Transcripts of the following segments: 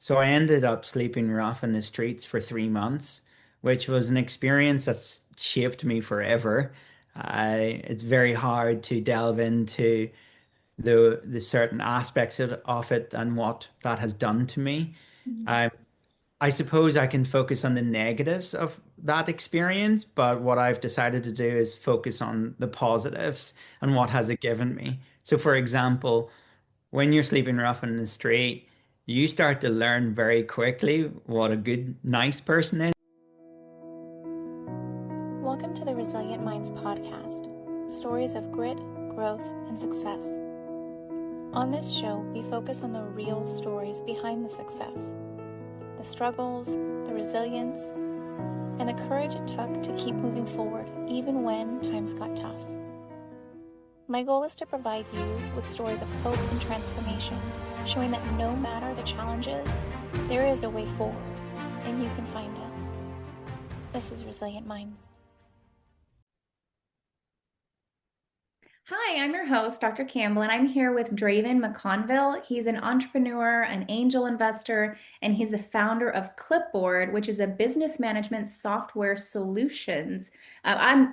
So I ended up sleeping rough in the streets for 3 months, which was an experience that's shaped me forever. It's very hard to delve into the certain aspects of it and what that has done to me. Mhm. Um, I suppose I can focus on the negatives of that experience, but what I've decided to do is focus on the positives and what has it given me. So, for example, when you're sleeping rough in the street, you start to learn very quickly what a good, nice person is. Welcome to the Resilient Minds podcast, stories of grit, growth, and success. On this show, we focus on the real stories behind the success, the struggles, the resilience, and the courage it took to keep moving forward even when times got tough. My goal is to provide you with stories of hope and transformation, showing that no matter the challenges, there is a way forward, and you can find it. This is Resilient Minds. Hi, I'm your host, Dr. Campbell, and I'm here with Draven McConville. He's an entrepreneur, an angel investor, and he's the founder of Clipboard, which is a business management software solutions. I'm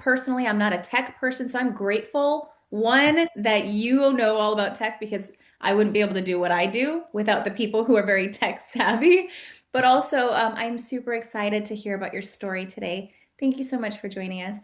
not a tech person, so I'm grateful, one, that you know all about tech because I wouldn't be able to do what I do without the people who are very tech savvy. But also, I'm super excited to hear about your story today. Thank you so much for joining us.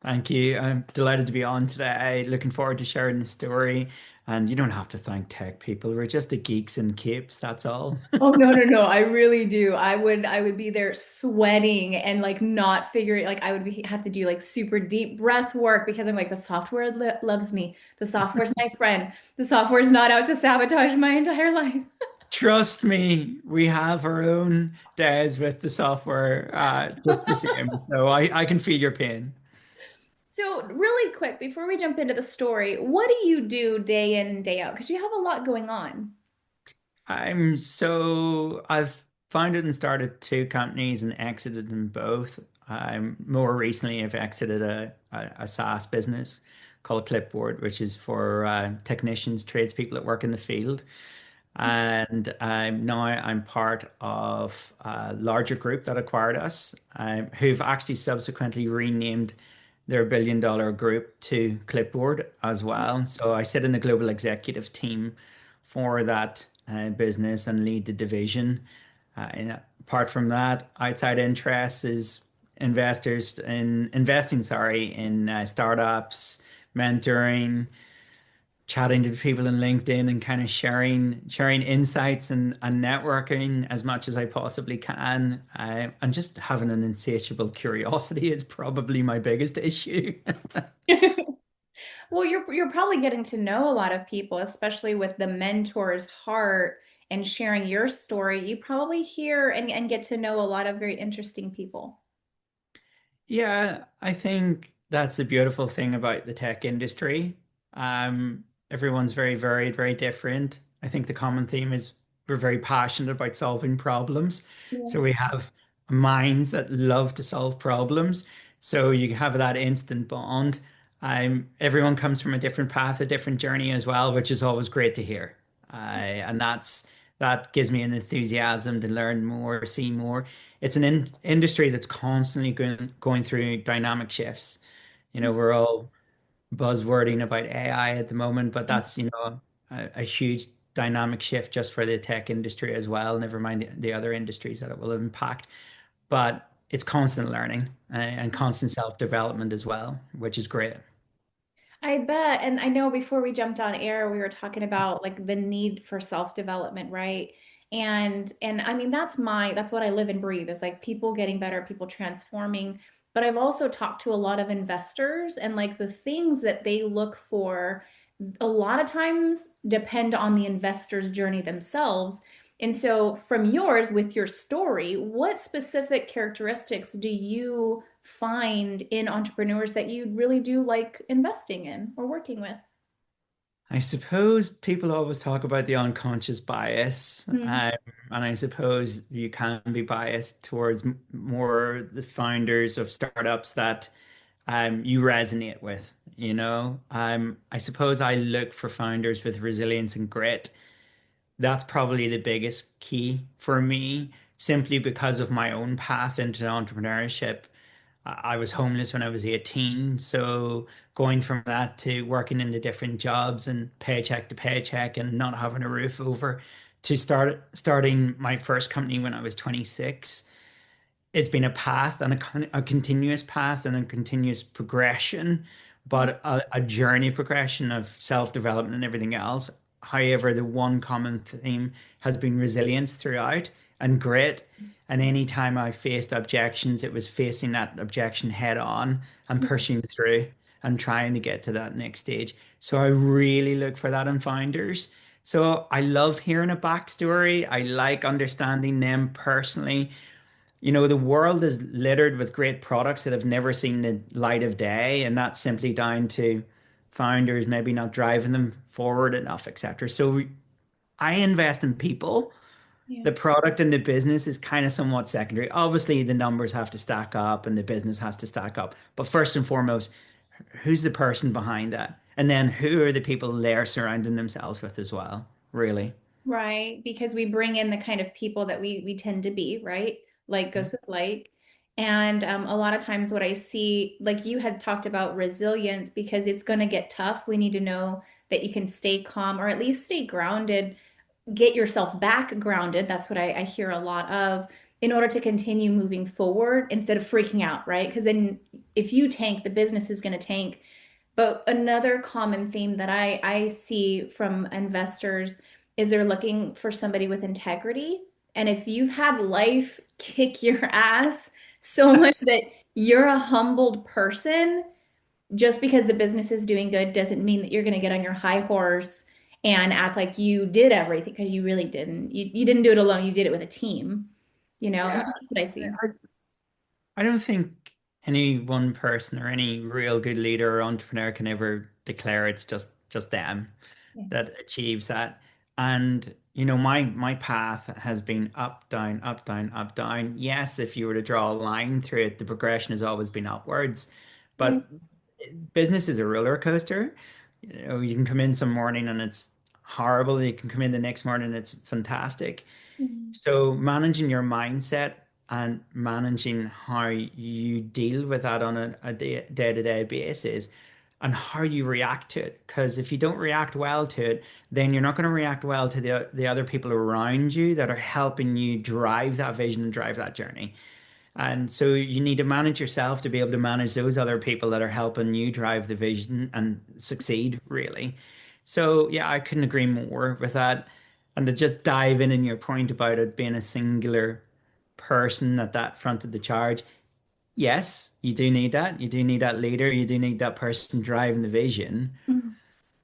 Thank you. I'm delighted to be on today. Looking forward to sharing the story. And you don't have to thank tech people. We're just the geeks in capes, that's all. Oh no, no, no. I really do. I would be there sweating and like not figuring like I would have to do like super deep breath work because I'm like the software loves me. The software's my friend. The software's not out to sabotage my entire life. Trust me, we have our own days with the software, just the same. So I can feel your pain. So, really quick before we jump into the story, what do you do day in, day out? Because you have a lot going on. I've founded and started two companies and exited in both. More recently, I've exited a SaaS business called Clipboard, which is for technicians, tradespeople that work in the field. And now I'm part of a larger group that acquired us, who've actually subsequently renamed their billion-dollar group to Clipboard as well. So I sit in the global executive team for that business and lead the division. And apart from that, outside interests is investors in investing, sorry, in startups, mentoring, chatting to people in LinkedIn and kind of sharing insights and networking as much as I possibly can. And just having an insatiable curiosity is probably my biggest issue. Well, you're probably getting to know a lot of people, especially with the mentor's heart and sharing your story. You probably hear and get to know a lot of very interesting people. Yeah, I think that's the beautiful thing about the tech industry. Everyone's very varied, very different. I think the common theme is we're very passionate about solving problems. Yeah. So we have minds that love to solve problems. So you have that instant bond. Everyone comes from a different path, a different journey as well, which is always great to hear. And that gives me an enthusiasm to learn more, see more. It's an industry that's constantly going through dynamic shifts. We're all buzzwording about AI at the moment, but that's, a huge dynamic shift just for the tech industry as well, never mind the other industries that it will impact. But it's constant learning and constant self-development as well, which is great. I bet. And I know before we jumped on air, we were talking about like the need for self-development, right? And I mean that's what I live and breathe is like people getting better, people transforming. But I've also talked to a lot of investors and like the things that they look for a lot of times depend on the investor's journey themselves. And so, from yours, with your story, what specific characteristics do you find in entrepreneurs that you really do like investing in or working with? I suppose people always talk about the unconscious bias, Mhm. and I suppose you can be biased towards more the founders of startups that you resonate with, I suppose I look for founders with resilience and grit that's probably the biggest key for me, simply because of my own path into entrepreneurship. I was homeless when I was 18, so going from that to working in the different jobs and paycheck to paycheck and not having a roof over to starting my first company when I was 26, it's been a path and a continuous path and a continuous progression, but a journey progression of self-development and everything else. However, the one common theme has been resilience throughout and grit. And anytime I faced objections, it was facing that objection head on and pushing through and trying to get to that next stage. So I really look for that in founders. So I love hearing a backstory. I like understanding them personally. The world is littered with great products that have never seen the light of day, and that's simply down to founders maybe not driving them forward enough, etc. So I invest in people. Yeah. The product and the business is kind of somewhat secondary. Obviously, the numbers have to stack up and the business has to stack up. But first and foremost, who's the person behind that? And then who are the people they're surrounding themselves with as well, really? Right, because we bring in the kind of people that we tend to be, right? Like goes with like. And a lot of times what I see, like you had talked about resilience, because it's going to get tough. We need to know that you can stay calm or at least stay grounded, get yourself back grounded. That's what I hear a lot of in order to continue moving forward instead of freaking out, right? Because then if you tank, the business is going to tank. But another common theme that I see from investors is they're looking for somebody with integrity. And if you've had life kick your ass so much that you're a humbled person, just because the business is doing good doesn't mean that you're going to get on your high horse and act like you did everything, because you really didn't. You didn't do it alone. You did it with a team, and Yeah, so that's what I see. I don't think any one person or any real good leader or entrepreneur can ever declare it's just them Yeah. that achieves that. And my path has been up, down, up, down, up, down. Yes, if you were to draw a line through it, the progression has always been upwards. Yeah. But business is a roller coaster. You can come in some morning and it's horrible. You can come in the next morning and it's fantastic. Mhm. So managing your mindset and managing how you deal with that on a day-to-day basis and how you react to it. Because if you don't react well to it, then you're not going to react well to the other people around you that are helping you drive that vision and drive that journey. And so you need to manage yourself to be able to manage those other people that are helping you drive the vision and succeed, really. So, yeah, I couldn't agree more with that. And to just dive in your point about it being a singular person at that front of the charge. Yes, you do need that. You do need that leader. You do need that person driving the vision. Mhm.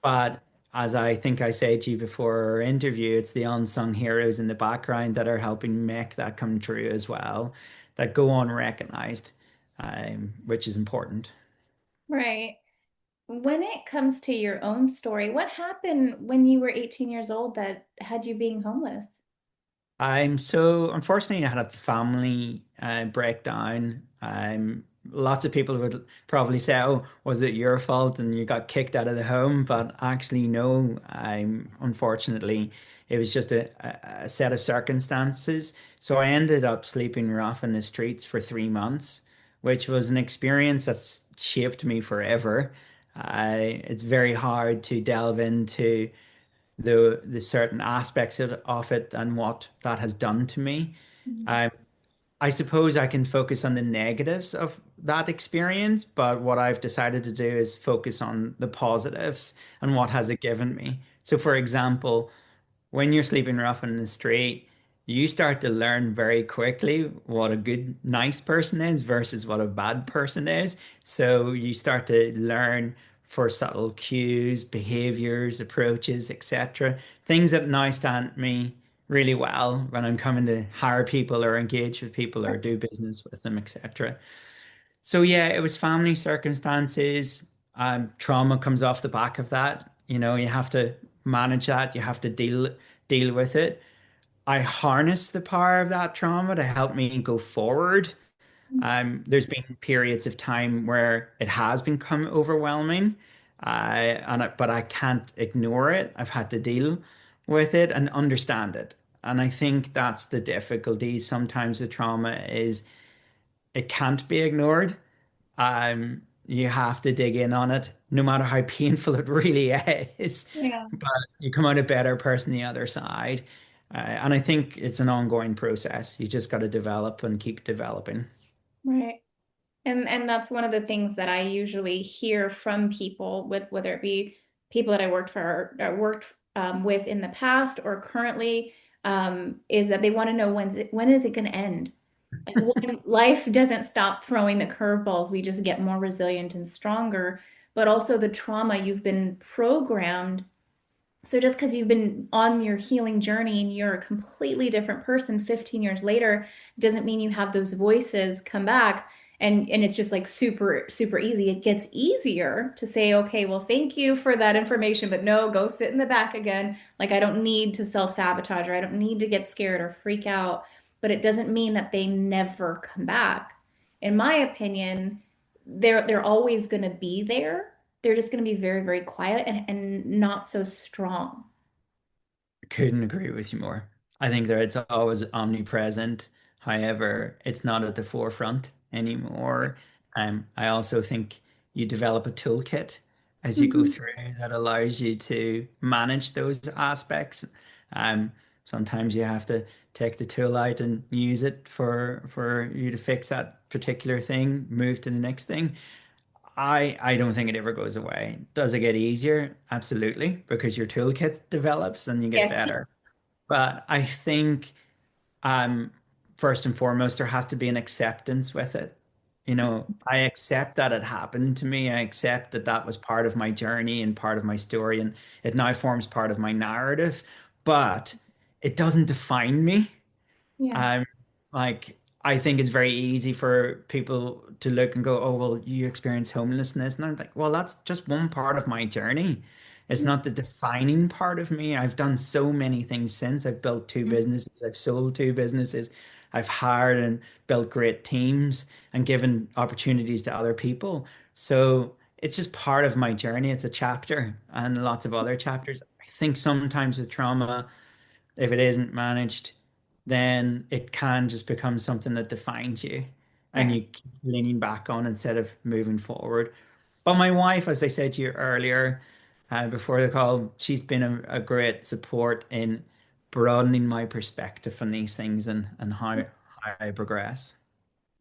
But as I think I said to you before our interview, it's the unsung heroes in the background that are helping make that come true as well, that go unrecognized, which is important. Right. When it comes to your own story, what happened when you were 18 years old that had you being homeless? I'm so unfortunately I had a family breakdown. Lots of people would probably say, "Oh, was it your fault and you got kicked out of the home?" But actually, no. I'm unfortunately it was just a set of circumstances. So I ended up sleeping rough in the streets for 3 months, which was an experience that's shaped me forever. It's very hard to delve into the certain aspects of it and what that has done to me. Mhm. Um, I suppose I can focus on the negatives of that experience, but what I've decided to do is focus on the positives and what has it given me. So, for example, when you're sleeping rough in the street, you start to learn very quickly what a good, nice person is versus what a bad person is. So you start to learn for subtle cues, behaviors, approaches, etc. Things that now stand me really well when I'm coming to hire people or engage with people or do business with them, etc. So yeah, it was family circumstances. Trauma comes off the back of that. You have to manage that. You have to deal with it. I harness the power of that trauma to help me go forward. There's been periods of time where it has become overwhelming, but I can't ignore it. I've had to deal with it and understand it. And I think that's the difficulty sometimes with trauma is it can't be ignored. You have to dig in on it, no matter how painful it really is. Yeah. But you come out a better person the other side. And I think it's an ongoing process. You just got to develop and keep developing. Right. And that's one of the things that I usually hear from people with whether it be people that I worked for or worked with in the past or currently is that they want to know when is it going to end? Like when life doesn't stop throwing the curveballs, we just get more resilient and stronger. But also the trauma you've been programmed so just because you've been on your healing journey and you're a completely different person 15 years later doesn't mean you have those voices come back and it's just like super easy. It gets easier to say, okay, well, thank you for that information, but no, go sit in the back again. Like I don't need to self-sabotage or I don't need to get scared or freak out, but it doesn't mean that they never come back. In my opinion, they're always going to be there. They're just going to be very quiet and not so strong. Couldn't agree with you more. I think that it's always omnipresent. However, it's not at the forefront anymore. I also think you develop a toolkit as you go Mhm. through that allows you to manage those aspects. Um, Sometimes you have to take the tool out and use it for you to fix that particular thing, move to the next thing. I don't think it ever goes away. Does it get easier? Absolutely, because your toolkit develops and you get Yes. better. But I think um first and foremost there has to be an acceptance with it. I accept that it happened to me. I accept that that was part of my journey and part of my story, and it now forms part of my narrative. But it doesn't define me. Yeah. Um, I think it's very easy for people to look and go, "Oh, well, you experience homelessness," and I'm like, "Well, that's just one part of my journey. It's not the defining part of me. I've done so many things since. I've built two Mhm. businesses. I've sold two businesses. I've hired and built great teams and given opportunities to other people. So it's just part of my journey. It's a chapter and lots of other chapters. I think sometimes with trauma." If it isn't managed, then it can just become something that defines you and Right. you keep leaning back on instead of moving forward. But my wife, as I said to you earlier, before the call, she's been a great support in broadening my perspective on these things and how I progress.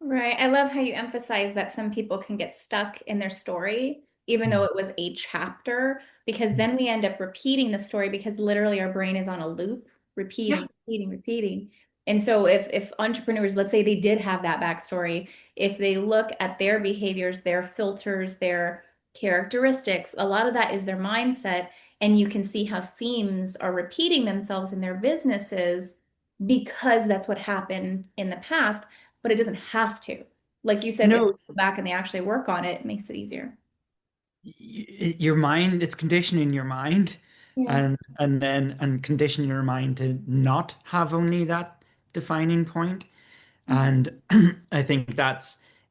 Right. I love how you emphasize that some people can get stuck in their story, even though Mm. it was a chapter, because then we end up repeating the story because literally our brain is on a loop, Yeah. repeating. And so if entrepreneurs, let's say they did have that backstory, if they look at their behaviors, their filters, their characteristics, a lot of that is their mindset. And you can see how themes are repeating themselves in their businesses because that's what happened in the past, but it doesn't have to. Like you said, if they No, go back and they actually work on it, it makes it easier. your mind, it's conditioning your mind Yeah. and conditioning your mind to not have only that defining point. And I think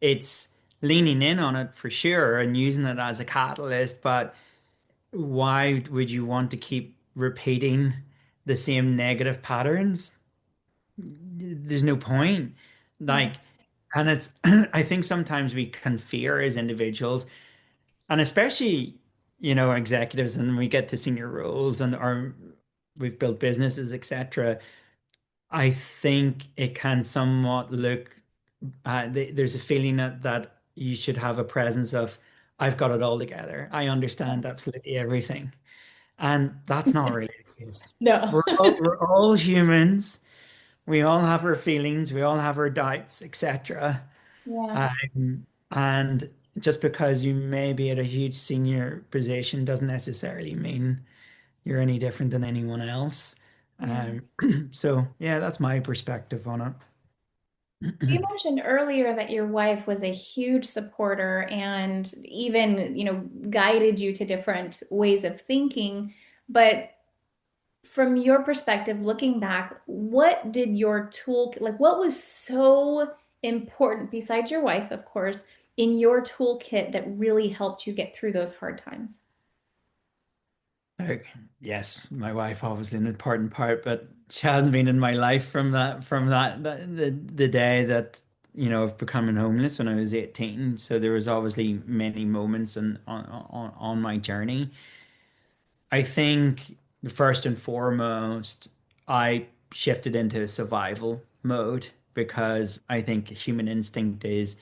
it's leaning in on it for sure and using it as a catalyst. But why would you want to keep repeating the same negative patterns? There's no point. Yeah. Like, and it's, I think sometimes we can fear as individuals, and especially, executives, and we get to senior roles and or we've built businesses, etc. I think it can somewhat look there's a feeling that you should have a presence of, I've got it all together. I understand absolutely everything. And that's not really the case. No. We're all humans. We all have our feelings. We all have our doubts, etc. Yeah. And just because you may be at a huge senior position doesn't necessarily mean you're any different than anyone else. Yeah. Um, so yeah, that's my perspective on You it. mentioned earlier that your wife was a huge supporter and even, guided you to different ways of thinking. But from your perspective, looking back, what did your tool, like what was so important besides your wife, of course, in your toolkit that really helped you get through those hard times? Like, yes, my wife obviously an important part, but she hasn't been in my life the day that of becoming homeless when I was 18. So there was obviously many moments on my journey. I think first and foremost, I shifted into survival mode because I think human instinct is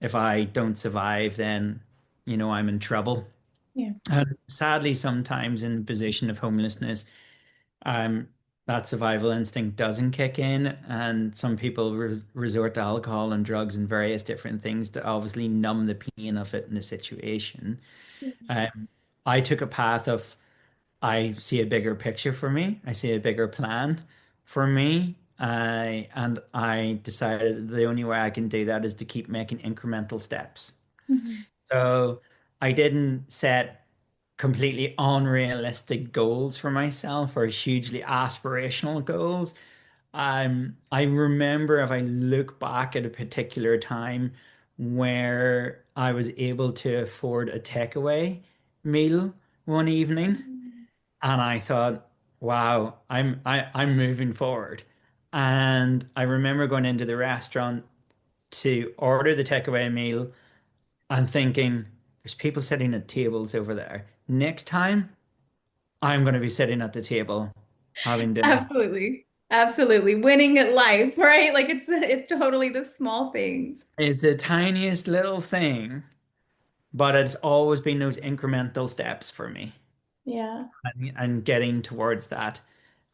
if I don't survive, then I'm in trouble. Yeah. And sadly, sometimes in position of homelessness, um, that survival instinct doesn't kick in, and some people resort to alcohol and drugs and various different things to obviously numb the pain of it in the situation. Um, I took a path of I see a bigger picture for me. I see a bigger plan for me. And I decided the only way I can do that is to keep making incremental steps. Mhm. So I didn't set completely unrealistic goals for myself or hugely aspirational goals. I remember if I look back at a particular time where I was able to afford a takeaway meal one evening, Mhm. and I thought, wow, I'm moving forward. And I remember going into the restaurant to order the takeaway meal and thinking, there's people sitting at tables over there. Next time, I'm going to be sitting at the table having dinner. Absolutely. Absolutely. Winning at life, right? Like it's totally the small things. It's the tiniest little thing, but it's always been those incremental steps for me Yeah. and getting towards that.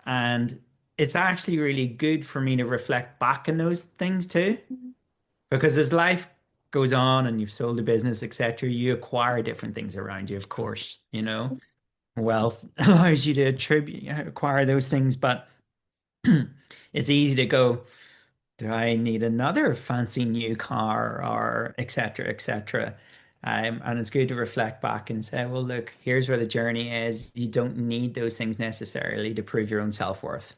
And it's actually really good for me to reflect back on those things too, because as life goes on and you've sold a business, etc., you acquire different things around you, of course, wealth allows you to acquire those things, but it's easy to go, do I need another fancy new car or et cetera, et cetera? And it's good to reflect back and say, well, look, here's where the journey is. You don't need those things necessarily to prove your own self-worth.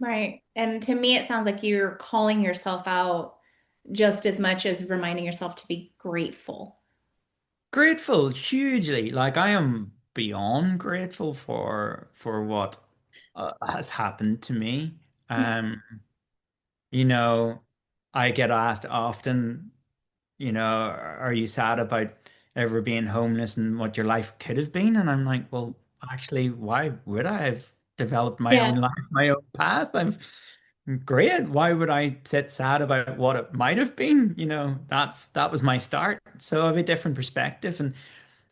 Right. And to me, it sounds like you're calling yourself out just as much as reminding yourself to be grateful. Grateful hugely. Like I am beyond grateful for what has happened to me. Um, you know, I get asked often, are you sad about ever being homeless and what your life could have been? And I'm like, well, actually, why would I have developed my own Yeah. life, my own path? I'm great. Why would I sit sad about what it might have been? That was my start. So I have a different perspective. And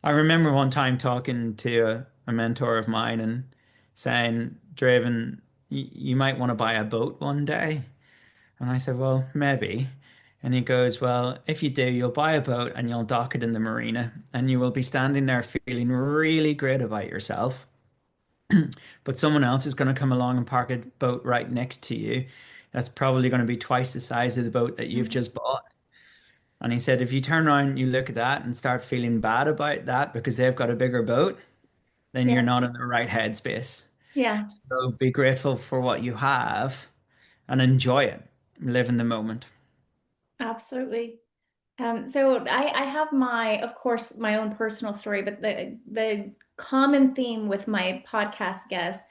I remember one time talking to a mentor of mine and saying, Draven, you might want to buy a boat one day. And I said, well, maybe. And he goes, well, if you do, you'll buy a boat and you'll dock it in the marina and you will be standing there feeling really great about yourself. But someone else is going to come along and park a boat right next to you. That's probably going to be twice the size of the boat that you've Mhm. just bought. And he said, if you turn around and you look at that and start feeling bad about that because they've got a bigger boat, then you're Yeah. not in the right headspace. Yeah. So be grateful for what you have and enjoy it. Live in the moment. Absolutely. So I have my, of course, my own personal story, but the common theme with my podcast guests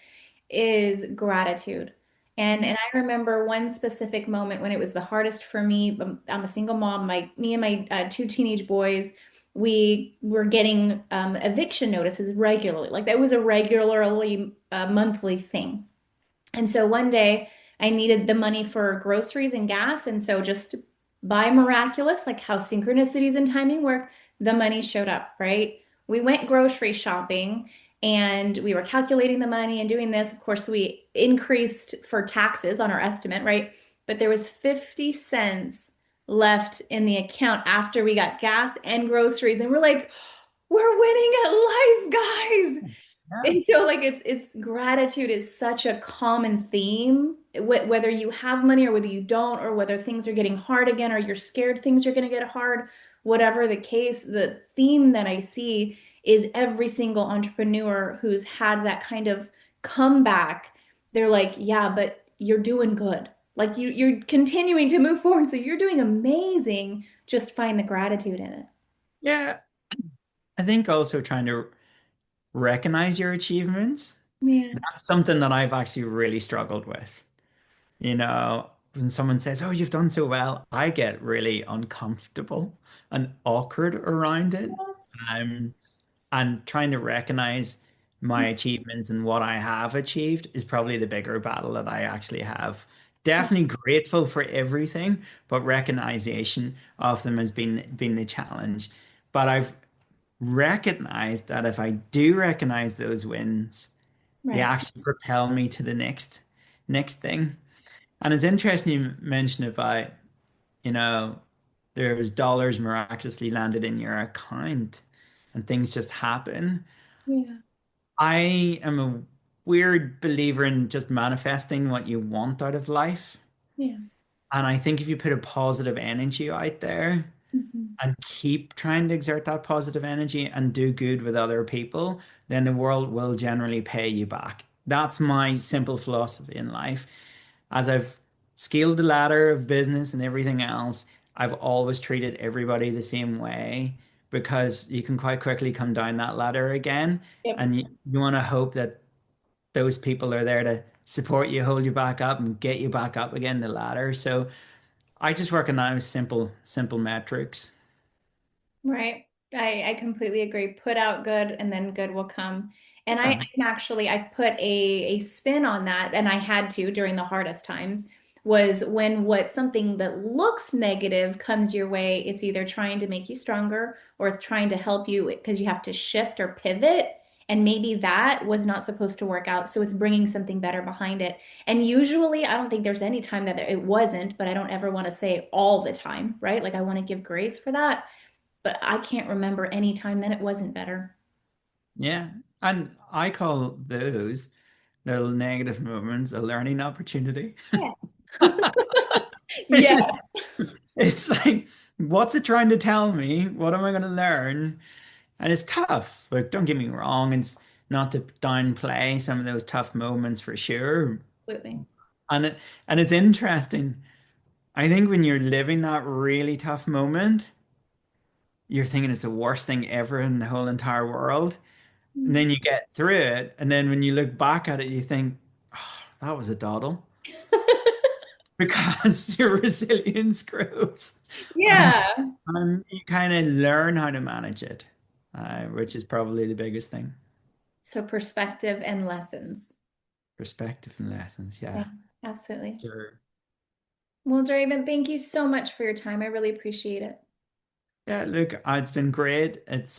is gratitude. And I remember one specific moment when it was the hardest for me. I'm a single mom. Me and my two teenage boys, we were getting eviction notices regularly. Like that was a regularly monthly thing. And so one day I needed the money for groceries and gas. And so just by miraculous, like how synchronicities and timing work, the money showed up, right? We went grocery shopping and we were calculating the money and doing this. Of course, we increased for taxes on our estimate, right? But there was 50 cents left in the account after we got gas and groceries. And we're like, we're winning at life, guys. Yeah. And so like it's gratitude is such a common theme, whether you have money or whether you don't, or whether things are getting hard again, or you're scared things are going to get hard, whatever the case, the theme that I see is every single entrepreneur who's had that kind of comeback. They're like, yeah, but you're doing good. Like you're continuing to move forward. So you're doing amazing. Just find the gratitude in it. Yeah, I think also trying to recognize your achievements. Yeah. That's something that I've actually really struggled with. When someone says, "Oh, you've done so well," I get really uncomfortable and awkward around it. Um, and trying to recognize my achievements and what I have achieved is probably the bigger battle that I actually have. Definitely grateful for everything, but recognition of them has been the challenge. But I've recognized that if I do recognize those wins, they Right. actually propel me to the next thing. And it's interesting you mentioned about, you know, there's dollars miraculously landed in your account and things just happen. Yeah. I am a weird believer in just manifesting what you want out of life. Yeah. And I think if you put a positive energy out there Mhm. and keep trying to exert that positive energy and do good with other people, then the world will generally pay you back. That's my simple philosophy in life. As I've scaled the ladder of business and everything else, I've always treated everybody the same way because you can quite quickly come down that ladder again. Yep. And you want to hope that those people are there to support you, hold you back up, and get you back up again the ladder. So I just work on those simple metrics. Right. I completely agree. Put out good and then good will come. And Yeah. I've put a spin on that, and I had to during the hardest times, was when what something that looks negative comes your way, it's either trying to make you stronger or it's trying to help you because you have to shift or pivot. And maybe that was not supposed to work out. So it's bringing something better behind it. And usually, I don't think there's any time that it wasn't, but I don't ever want to say all the time, right? Like I want to give grace for that, but I can't remember any time that it wasn't better. Yeah. And I call those little negative moments a learning opportunity. Yeah. Yeah. It's like, what's it trying to tell me? What am I going to learn? And it's tough. Like, don't get me wrong. It's not to downplay some of those tough moments for sure. Absolutely. And it's interesting. I think when you're living that really tough moment, you're thinking it's the worst thing ever in the whole entire world. And then you get through it, and then when you look back at it, you think, oh, that was a doddle. Because your resilience grows. And, Yeah. and you kind of learn how to manage it, which is probably the biggest thing. So perspective and lessons. Perspective and lessons. Yeah, Yeah. absolutely. Sure. Well, Draven, thank you so much for your time. I really appreciate it. Yeah, look, it's been great. It's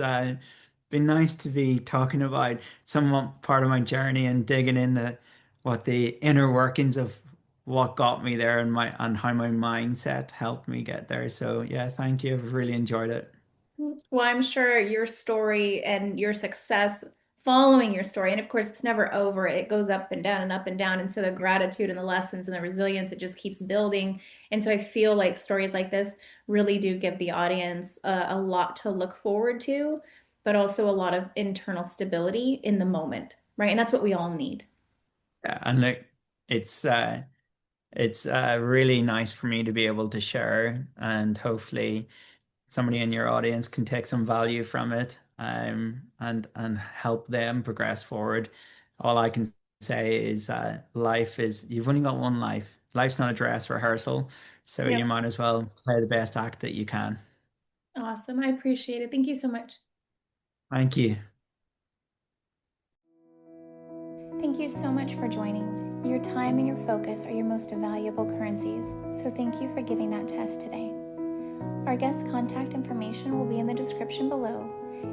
been nice to be talking about somewhat part of my journey and digging into what the inner workings of what got me there and my and how my mindset helped me get there. So yeah, thank you. I've really enjoyed it. Well, I'm sure your story and your success following your story, and of course, it's never over. It goes up and down and up and down. And so the gratitude and the lessons and the resilience, it just keeps building. And so I feel like stories like this really do give the audience a lot to look forward to, but also a lot of internal stability in the moment, right? And that's what we all need. Yeah, and look, it's uh it's really nice for me to be able to share and hopefully somebody in your audience can take some value from it and help them progress forward. All I can say is life is you've only got one life. Life's not a dress rehearsal, so Yep. you might as well play the best act that you can. Awesome. I appreciate it. Thank you so much. Thank you. Thank you so much for joining. Your time and your focus are your most valuable currencies, so thank you for giving that to us today. Our guest contact information will be in the description below,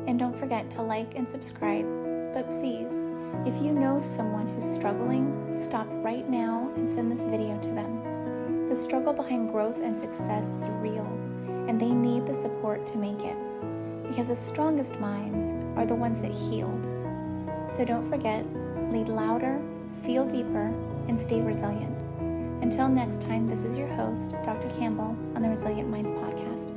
and don't forget to like and subscribe. But please, if you know someone who's struggling, stop right now and send this video to them. The struggle behind growth and success is real, and they need the support to make it, because the strongest minds are the ones that healed. So don't forget, lead louder, feel deeper, and stay resilient. Until next time, this is your host, Dr. Campbell, on the Resilient Minds podcast.